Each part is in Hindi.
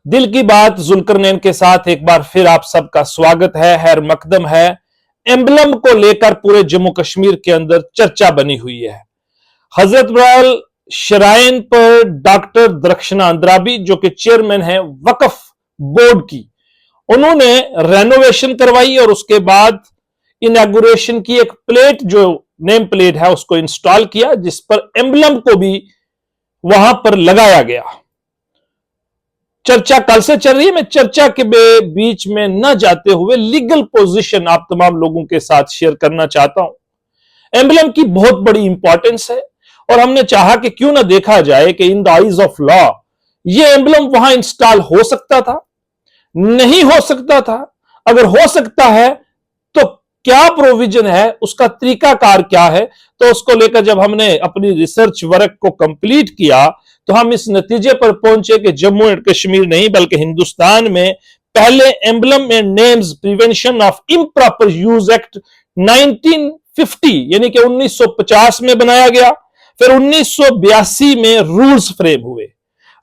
दिल की बात जुल्करनैन के साथ एक बार फिर आप सबका स्वागत है। खैर मकदम है। एम्बलम को लेकर पूरे जम्मू कश्मीर के अंदर चर्चा बनी हुई है। हजरत बल श्राइन पर डॉक्टर दरख्शना अंद्राबी जो कि चेयरमैन है वक्फ बोर्ड की, उन्होंने रेनोवेशन करवाई और उसके बाद इनॉग्रेशन की एक प्लेट, जो नेम प्लेट है, उसको इंस्टॉल किया, जिस पर एम्बलम को भी वहां पर लगाया गया। चर्चा कल से चल रही है। मैं चर्चा के बीच में न जाते हुए लीगल पोजीशन आप तमाम लोगों के साथ शेयर करना चाहता हूं। एम्बलम की बहुत बड़ी इंपॉर्टेंस है और हमने चाहा कि क्यों ना देखा जाए कि इन द आइज ऑफ लॉ ये एम्बलम वहां इंस्टॉल हो सकता था, नहीं हो सकता था। अगर हो सकता है तो क्या प्रोविजन है, उसका तरीकाकार क्या है। तो उसको लेकर जब हमने अपनी रिसर्च वर्क को कंप्लीट किया तो हम इस नतीजे पर पहुंचे कि जम्मू एंड कश्मीर नहीं बल्कि हिंदुस्तान में पहले emblem and names prevention of improper use act 1950 यानी कि 1950 में बनाया गया। फिर 1982 में रूल्स फ्रेम हुए,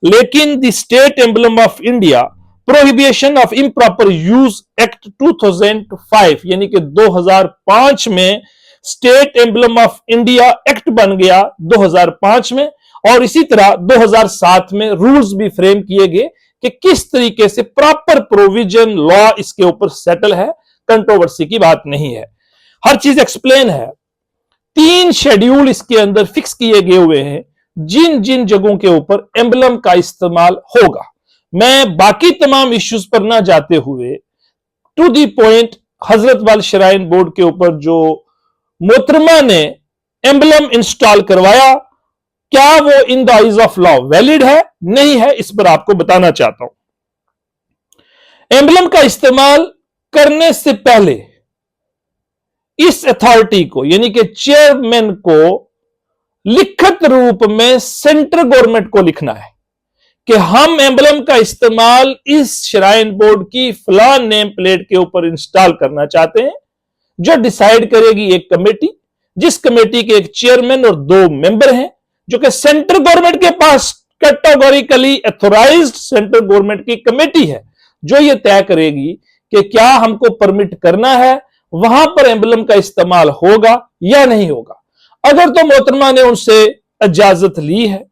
लेकिन the state emblem of India prohibition of improper use act 2005 यानी कि 2005 में state emblem of India act बन गया 2005 में। और इसी तरह 2007 में रूल्स भी फ्रेम किए गए कि किस तरीके से प्रॉपर प्रोविजन लॉ इसके ऊपर सेटल है। कंट्रोवर्सी की बात नहीं है, हर चीज एक्सप्लेन है। 3 शेड्यूल इसके अंदर फिक्स किए गए हुए हैं जिन जिन जगहों के ऊपर एम्बलम का इस्तेमाल होगा। मैं बाकी तमाम इश्यूज पर ना जाते हुए टू दी पॉइंट, हजरत बल श्राइन बोर्ड के ऊपर जो मोहतरमा ने एम्बलम इंस्टॉल करवाया, क्या वो इन the eyes of law valid है नहीं है, इस पर आपको बताना चाहता हूं। एम्बलम का इस्तेमाल करने से पहले इस अथॉरिटी को यानी कि चेयरमैन को लिखित रूप में सेंट्रल गवर्नमेंट को लिखना है कि हम एम्बलम का इस्तेमाल इस श्राइन बोर्ड की फलां नेम प्लेट के ऊपर इंस्टॉल करना चाहते हैं, जो डिसाइड करेगी एक कमेटी, जिस कमेटी के एक चेयरमैन और 2 मेंबर हैं, जो कि सेंट्रल गवर्नमेंट के पास कैटेगोरिकली अथोराइज्ड सेंट्रल गवर्नमेंट की कमेटी है, जो ये तय करेगी कि क्या हमको परमिट करना है, वहां पर एम्बलम का इस्तेमाल होगा या नहीं होगा। अगर तो मोहतरमा ने उनसे इजाजत ली है,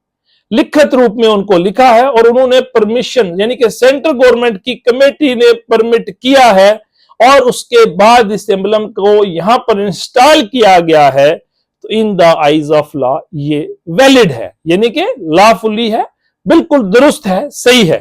लिखित रूप में उनको लिखा है और उन्होंने परमिशन यानी कि सेंट्रल गवर्नमेंट की कमेटी ने परमिट किया है और उसके बाद इस एम्बलम को यहां पर इंस्टॉल किया गया है, तो इन द आइज ऑफ लॉ ये वैलिड है, यानी कि लॉफुली है, बिल्कुल दुरुस्त है, सही है।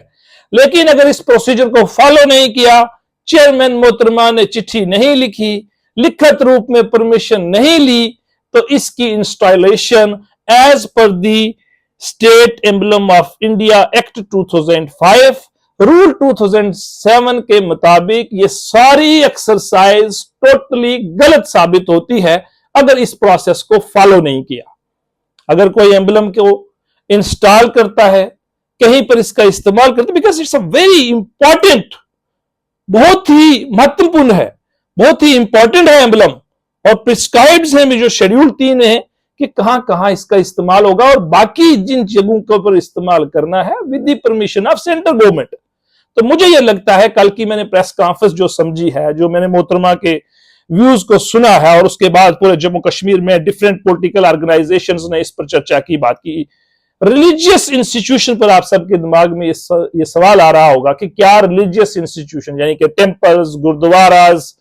लेकिन अगर इस प्रोसीजर को फॉलो नहीं किया, चेयरमैन मोहतरमा ने चिट्ठी नहीं लिखी, लिखित रूप में परमिशन नहीं ली, तो इसकी installation as per the state emblem of India act 2005 rule 2007 के मुताबिक ये सारी एक्सरसाइज टोटली गलत साबित होती है अगर इस प्रोसेस को फॉलो नहीं किया। अगर कोई एम्बलम को इंस्टॉल करता है, कहीं पर इसका इस्तेमाल करता है, because it's a very important, बहुत ही महत्वपूर्ण है, बहुत ही इंपॉर्टेंट है एम्बलम, और प्रिस्क्राइब्ड है में जो शेड्यूल 3 है कि कहां कहां इसका इस्तेमाल होगा और बाकी जिन जगहों के ऊपर इस्तेमाल करना है with the permission of central government. तो मुझे यह लगता है, कल की मैंने प्रेस कॉन्फ्रेंस जो समझी है, जो मैंने मोहतरमा के व्यूज को सुना है और उसके बाद पूरे जम्मू कश्मीर में डिफरेंट पॉलिटिकल ऑर्गेनाइजेशंस ने इस पर चर्चा की, बात की। रिलीजियस इंस्टीट्यूशन पर आप सबके दिमाग में ये सवाल आ रहा होगा कि क्या रिलीजियस इंस्टीट्यूशन यानी कि टेम्पल्स, गुरुद्वारास,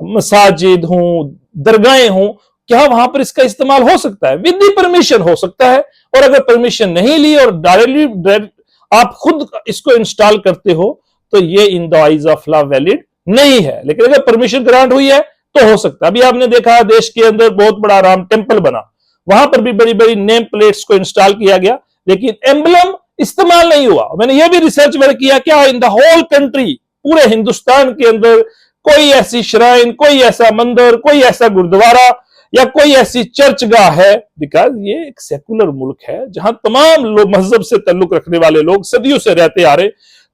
मसाजिद हों, दरगाहें हों, क्या वहां पर इसका इस्तेमाल हो सकता है? विद द परमिशन हो सकता है, और अगर परमिशन नहीं ली और डायरेक्टली आप खुद इसको इंस्टॉल करते हो तो ये इन the eyes of law valid नहीं है। लेकिन अगर परमिशन ग्रांट हुई है तो हो सकता है। अभी आपने देखा देश के अंदर बहुत बड़ा राम टेम्पल बना, वहां पर भी बड़ी बड़ी नेम प्लेट्स को इंस्टॉल किया गया, लेकिन एम्बलम इस्तेमाल नहीं हुआ। मैंने यह भी रिसर्च वर्क किया, क्या इन द होल कंट्री, पूरे हिंदुस्तान के अंदर कोई ऐसी श्राइन, कोई ऐसा मंदिर, कोई ऐसा गुरुद्वारा या कोई ऐसी चर्चगाह है, बिकॉज ये एक सेकुलर मुल्क है जहां तमाम लोग मजहब से ताल्लुक रखने वाले लोग सदियों से रहते आ रहे,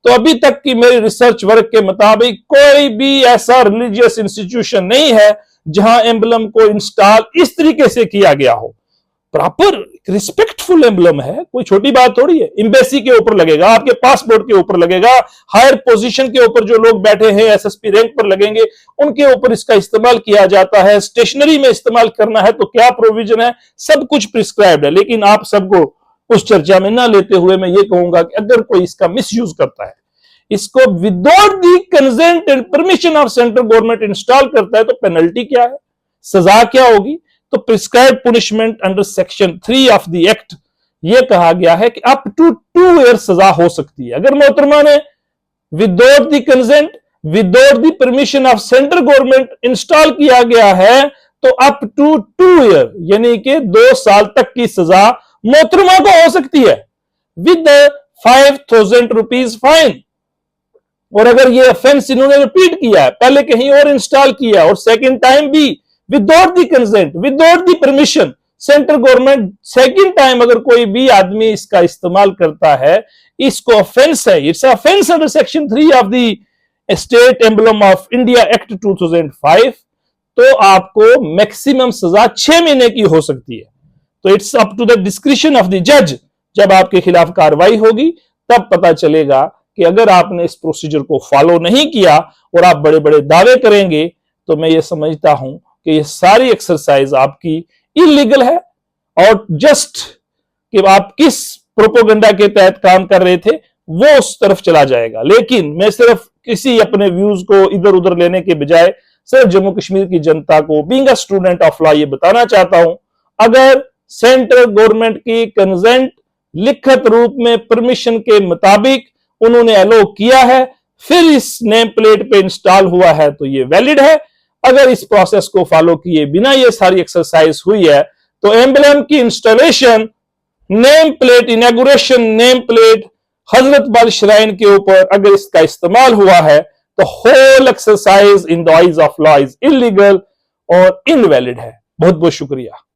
तो अभी तक की मेरी रिसर्च वर्क के मुताबिक कोई भी ऐसा रिलीजियस इंस्टीट्यूशन नहीं है जहां एम्बलम को इंस्टॉल इस तरीके से किया गया हो। प्रॉपर रिस्पेक्टफुल एम्बलम है, कोई छोटी बात थोड़ी है। एम्बेसी के ऊपर लगेगा, आपके पासपोर्ट के ऊपर लगेगा, हायर पोजीशन के ऊपर जो लोग बैठे हैं एसएसपी रैंक पर लगेंगे उनके ऊपर इसका इस्तेमाल किया जाता है। स्टेशनरी में इस्तेमाल करना है तो क्या प्रोविजन है, सब कुछ प्रिस्क्राइब्ड है। लेकिन आप सबको उस चर्चा में ना लेते हुए मैं ये कहूंगा कि अगर कोई इसका मिसयूज करता है, इसको without the consent and permission of central government install करता है तो पेनल्टी क्या है, सजा क्या होगी। तो prescribed punishment under section 3 of the act यह कहा गया है कि अप टू 2 ईयर सजा हो सकती है। अगर मोहतरमा ने without the consent, without the permission of central government install किया गया है तो अप टू 2 ईयर यानी कि 2 साल तक की सजा मोहतरमा को हो सकती है विद 5,000 रुपीज फाइन। और अगर ये ऑफेंस इन्होंने रिपीट किया है, पहले कहीं और इंस्टॉल किया और सेकंड टाइम भी without the consent, without the permission central government, second time अगर कोई भी आदमी इसका इस्तेमाल करता है, इसको ऑफेंस है, it's offence under section 3 of the state emblem of India act 2005, तो आपको मैक्सिमम सजा 6 महीने की हो सकती है। तो it's up to the discretion of the जज। जब आपके खिलाफ कार्रवाई होगी तब पता चलेगा कि अगर आपने इस प्रोसीजर को फॉलो नहीं किया और आप बड़े बड़े दावे करेंगे तो मैं ये समझता हूं कि ये सारी एक्सरसाइज आपकी इलीगल है और जस्ट कि आप किस प्रोपोगंडा के तहत काम कर रहे थे वो उस तरफ चला जाएगा। लेकिन मैं सिर्फ किसी अपने व्यूज को इधर उधर लेने के बजाय सिर्फ जम्मू कश्मीर की जनता को being a student of law ये बताना चाहता हूं, अगर सेंट्रल गवर्नमेंट की कंसेंट लिखित रूप में परमिशन के मुताबिक उन्होंने अलो किया है, फिर इस नेम प्लेट पे इंस्टॉल हुआ है तो ये वैलिड है। अगर इस प्रोसेस को फॉलो किए बिना ये सारी एक्सरसाइज हुई है तो एम्बलम की installation, name plate inauguration, name plate हजरत बल श्राइन के ऊपर अगर इसका इस्तेमाल हुआ है तो whole exercise in the eyes of law is illegal और इनवैलिड है। बहुत बहुत शुक्रिया।